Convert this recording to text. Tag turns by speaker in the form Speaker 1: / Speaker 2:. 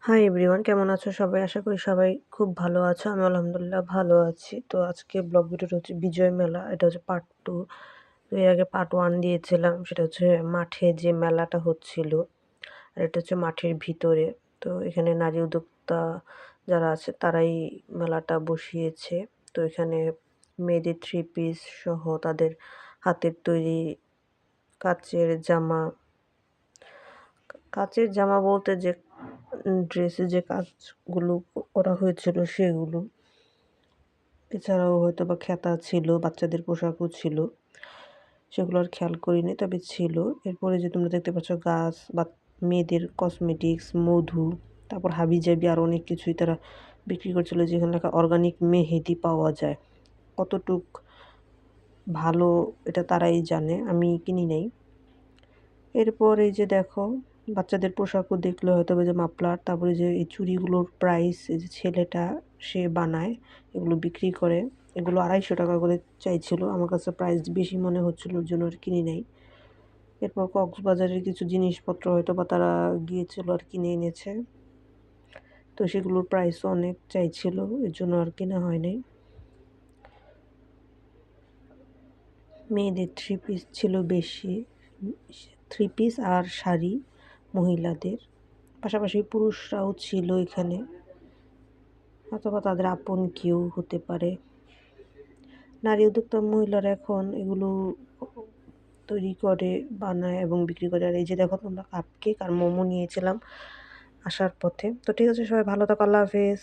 Speaker 1: Hi everyone, কেমন আছো সবাই? আশা করি সবাই খুব ভালো আছো। আমি আলহামদুলিল্লাহ ভালো আছি। তো আজকে ব্লগ ভিডিওটা হচ্ছে বিজয় মেলা। এটা হচ্ছে পার্ট 2। তো এর আগে পার্ট 1 দিয়েছিলাম। সেটা হচ্ছে মাঠে যে মেলাটা হচ্ছিল। আর এটা হচ্ছে মাঠের ভিতরে। তো এখানে নারী উদ্যোক্তা যারা আছে তারাই মেলাটা বসিয়েছে। তো এখানে মেয়েদের 3 পিস সহ তাদের হাতের তৈরি কাচের জামা, কাচের জামা বলতে যে ড্রেসে যে কাজগুলো করা হয়েছিল সেগুলো। এছাড়াও হয়তোবা খেতা ছিল, বাচ্চাদের পোশাকও ছিল। সেগুলো আর খেয়াল করিনি, তবে ছিল। এরপরে যে তোমরা দেখতে পাচ্ছ গাছ বা মেয়েদের কসমেটিক্স, মধু, তারপর হাবিজাবি আরও অনেক কিছুই তারা বিক্রি করছিল, যেখানে লেখা অর্গানিক মেহেদি পাওয়া যায়। কতটুক ভালো এটা তারাই জানে, আমি কিনি নাই। এরপর এই যে দেখো বাচ্চাদের পোশাকও দেখলে হয়তো যে মাফলার, তারপরে যে এই চুড়িগুলোর প্রাইস, এই যে ছেলেটা সে বানায়, এগুলো বিক্রি করে। এগুলো 250 টাকা করে চাইছিল। আমার কাছে প্রাইস বেশি মনে হচ্ছিল, ওর জন্য আর কিনি নাই। এরপর কক্সবাজারের কিছু জিনিসপত্র হয়তো বা তারা গিয়েছিল আর কিনে এনেছে। তো সেগুলোর প্রাইসও অনেক চাইছিল, এর জন্য আর কেনা হয় নাই। মেয়েদের 3 পিস ছিল বেশি, 3 পিস আর শাড়ি মহিলাদের। পাশাপাশি পুরুষরাও ছিল এখানে, অথবা তাদের আপন কেউ হতে পারে। নারী উদ্যোক্তা মহিলারা এখন এগুলো তৈরি করে, বানায় এবং বিক্রি করে। আর এই যে দেখো তোমরা কাপ কেক আর মোমো নিয়েছিলাম আসার পথে। তো ঠিক আছে, সবাই ভালো থাকো, আল্লাহ হাফেজ।